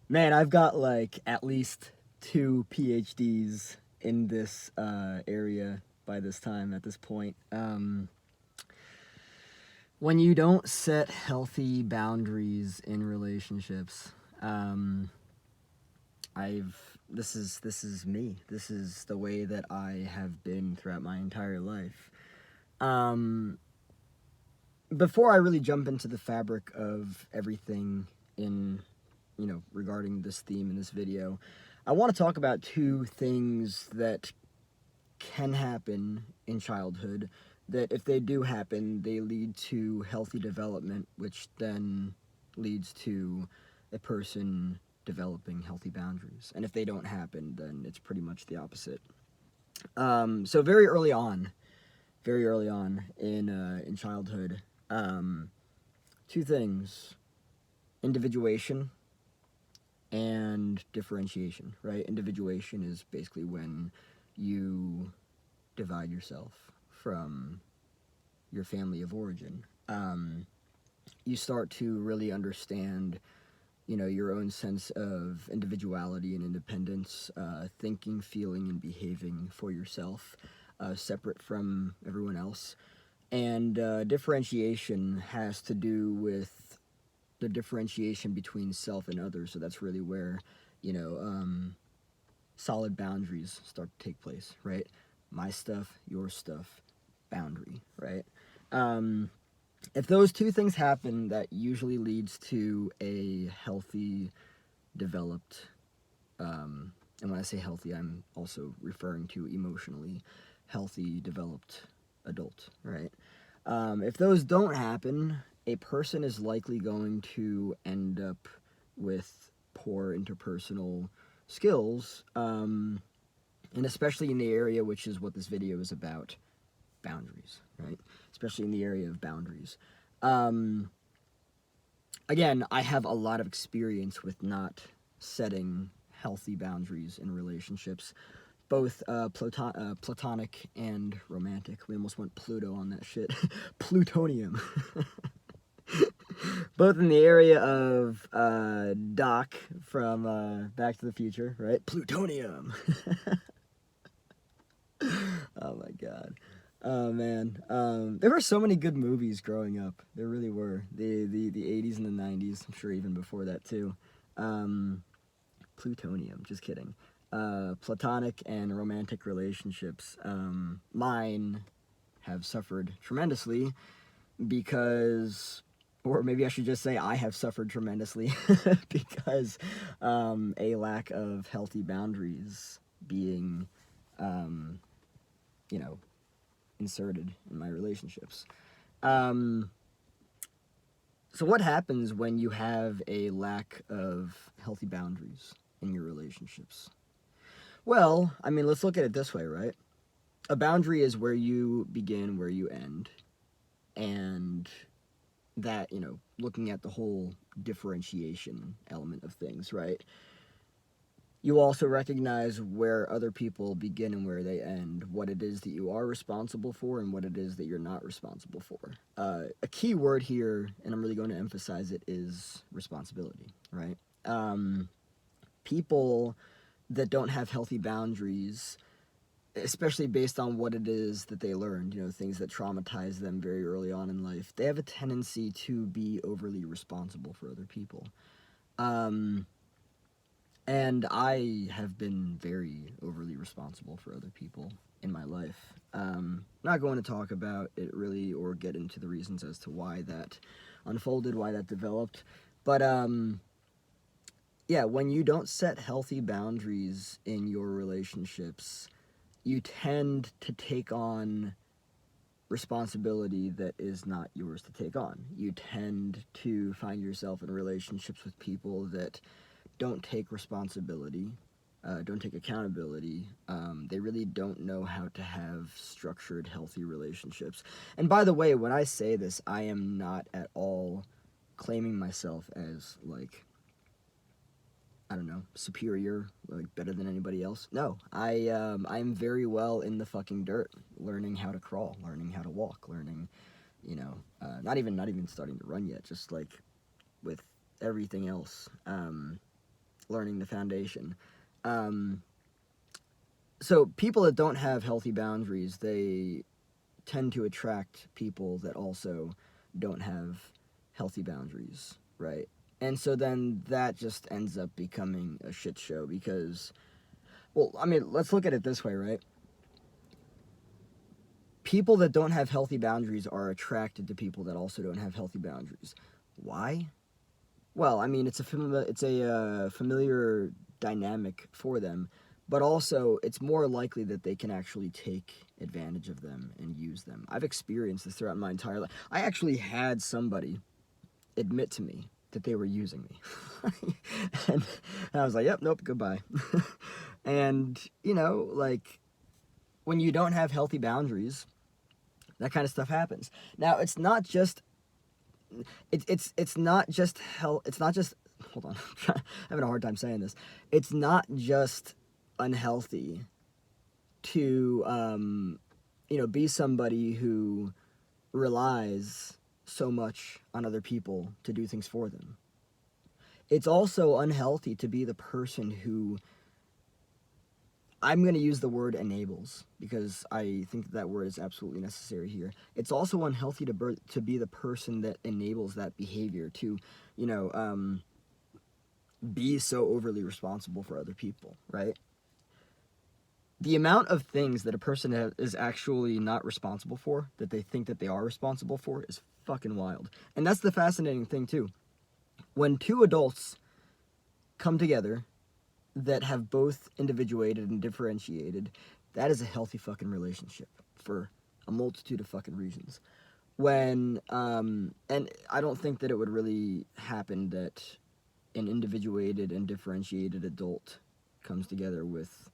Man, I've got like at least two PhDs in this area by this time, at this point. When you don't set healthy boundaries in relationships, um, this is me. This is the way that I have been throughout my entire life. Um, Before I really jump into the fabric of everything in regarding this theme in this video, I want to talk about two things that can happen in childhood that, if they do happen, they lead to healthy development, which then leads to a person developing healthy boundaries. And if they don't happen, then it's pretty much the opposite. So very early on in childhood, um, two things: individuation and differentiation. Right? Individuation is basically when you divide yourself from your family of origin. You start to really understand, your own sense of individuality and independence, thinking, feeling, and behaving for yourself, separate from everyone else. And differentiation has to do with the differentiation between self and others. So that's really where, you know, um, solid boundaries start to take place, right? My stuff, your stuff, boundary, right? Um, if those two things happen, that usually leads to a healthy, developed, and when I say healthy, I'm also referring to emotionally healthy, developed adult, right? If those don't happen, a person is likely going to end up with poor interpersonal skills, and especially in the area which is what this video is about, boundaries, right? Especially in the area of boundaries. Um, Again, I have a lot of experience with not setting healthy boundaries in relationships, both platonic and romantic. We almost went Pluto on that shit. Plutonium. Both in the area of Doc from Back to the Future, right? Plutonium. Oh my god. Oh man. There were so many good movies growing up. There really were. The 80s and the 90s. I'm sure even before that too. Um, Plutonium. Just kidding. Platonic and romantic relationships. Mine have suffered tremendously because, or maybe I should just say I have suffered tremendously because a lack of healthy boundaries being, um, you know, inserted in my relationships. Um, so, what happens when you have a lack of healthy boundaries in your relationships? Well, I mean, let's look at it this way, right? A boundary is where you begin, where you end. And that, looking at the whole differentiation element of things, right? You also recognize where other people begin and where they end, what it is that you are responsible for and what it is that you're not responsible for. A key word here, and I'm really going to emphasize it, is responsibility, right? People that don't have healthy boundaries, especially based on what it is that they learned, things that traumatize them very early on in life, they have a tendency to be overly responsible for other people. Um, And I have been very overly responsible for other people in my life. Not going to talk about it really or get into the reasons as to why that unfolded, why that developed. But yeah, when you don't set healthy boundaries in your relationships, you tend to take on responsibility that is not yours to take on. You tend to find yourself in relationships with people that don't take responsibility, don't take accountability. They really don't know how to have structured, healthy relationships. And by the way, when I say this, I am not at all claiming myself as, like, I don't know, superior, like better than anybody else. No, I'm very well in the fucking dirt, learning how to crawl, learning how to walk, learning, not even starting to run yet, just like with everything else. learning the foundation. So people that don't have healthy boundaries, they tend to attract people that also don't have healthy boundaries, right? And so then that just ends up becoming a shit show because, well, I mean, let's look at it this way, right? People that don't have healthy boundaries are attracted to people that also don't have healthy boundaries. Why? Well, I mean, it's a familiar dynamic for them, but also it's more likely that they can actually take advantage of them and use them. I've experienced this throughout my entire life. I actually had somebody admit to me that they were using me. And I was like, yep, nope, goodbye. And, you know, like, when you don't have healthy boundaries, that kind of stuff happens. Now, it's not just it's not just it's not just hold on. I'm having a hard time saying this. It's not just unhealthy to be somebody who relies so much on other people to do things for them. It's also unhealthy to be the person who, I'm going to use the word enables because I think that word is absolutely necessary here. It's also unhealthy to be the person that enables that behavior to, be so overly responsible for other people, right? The amount of things that a person is actually not responsible for, that they think that they are responsible for, is fucking wild. And that's the fascinating thing, too. When two adults come together that have both individuated and differentiated, that is a healthy fucking relationship for a multitude of fucking reasons. And I don't think that it would really happen that an individuated and differentiated adult comes together with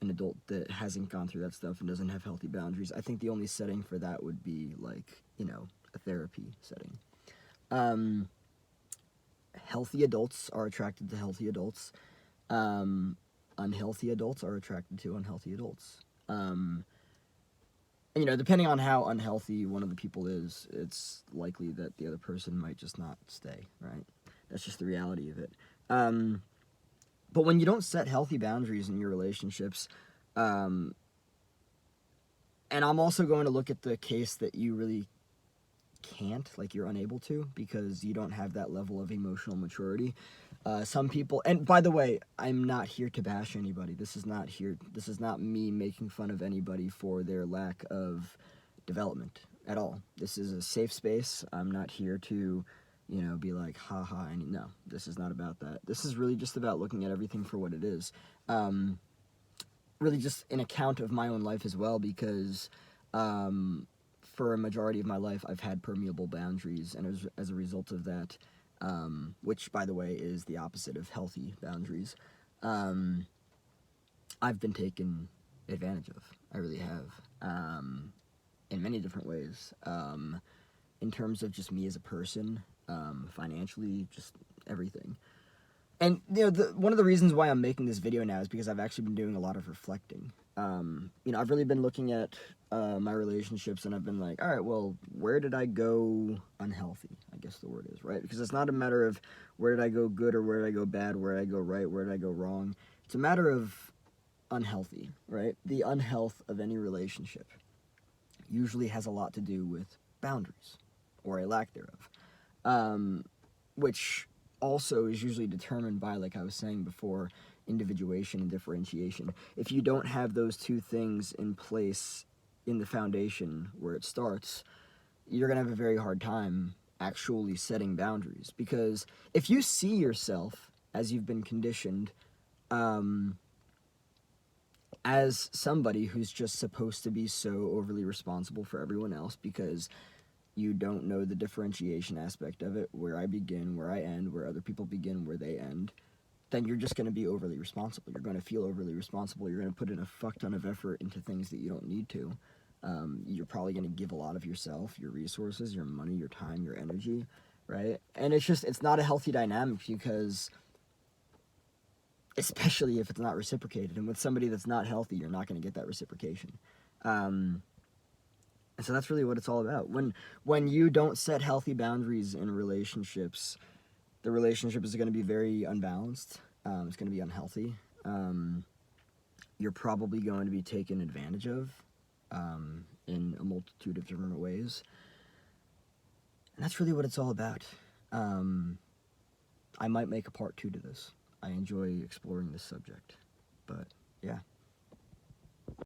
an adult that hasn't gone through that stuff and doesn't have healthy boundaries. I think the only setting for that would be like, a therapy setting. Healthy adults are attracted to healthy adults. Unhealthy adults are attracted to unhealthy adults. Depending on how unhealthy one of the people is, it's likely that the other person might just not stay, right? That's just the reality of it. But when you don't set healthy boundaries in your relationships, and I'm also going to look at the case that you really can't, like you're unable to, because you don't have that level of emotional maturity. Some people, and by the way, I'm not here to bash anybody. This is not me making fun of anybody for their lack of development at all. This is a safe space. I'm not here to, be like, haha, no, this is not about that. This is really just about looking at everything for what it is. Really just an account of my own life as well, because, for a majority of my life, I've had permeable boundaries, and as a result of that, which, by the way, is the opposite of healthy boundaries, I've been taken advantage of. I really have, in many different ways, in terms of just me as a person, financially, just everything. And, one of the reasons why I'm making this video now is because I've actually been doing a lot of reflecting. I've really been looking at my relationships, and I've been like, all right, well, where did I go unhealthy? I guess the word is, right? Because it's not a matter of where did I go good or where did I go bad, where did I go right, where did I go wrong. It's a matter of unhealthy, right? The unhealth of any relationship usually has a lot to do with boundaries, or a lack thereof, which also is usually determined by, like I was saying before, individuation and differentiation. If you don't have those two things in place in the foundation where it starts, you're going to have a very hard time actually setting boundaries. Because if you see yourself as you've been conditioned, as somebody who's just supposed to be so overly responsible for everyone else because you don't know the differentiation aspect of it, where I begin, where I end, where other people begin, where they end, then you're just going to be overly responsible. You're going to feel overly responsible. You're going to put in a fuck ton of effort into things that you don't need to. You're probably going to give a lot of yourself, your resources, your money, your time, your energy, right? And it's not a healthy dynamic, because especially if it's not reciprocated. And with somebody that's not healthy, you're not going to get that reciprocation. And so that's really what it's all about. When you don't set healthy boundaries in relationships, the relationship is going to be very unbalanced. It's going to be unhealthy. You're probably going to be taken advantage of in a multitude of different ways. And that's really what it's all about. I might make a part 2 to this. I enjoy exploring this subject. But, yeah.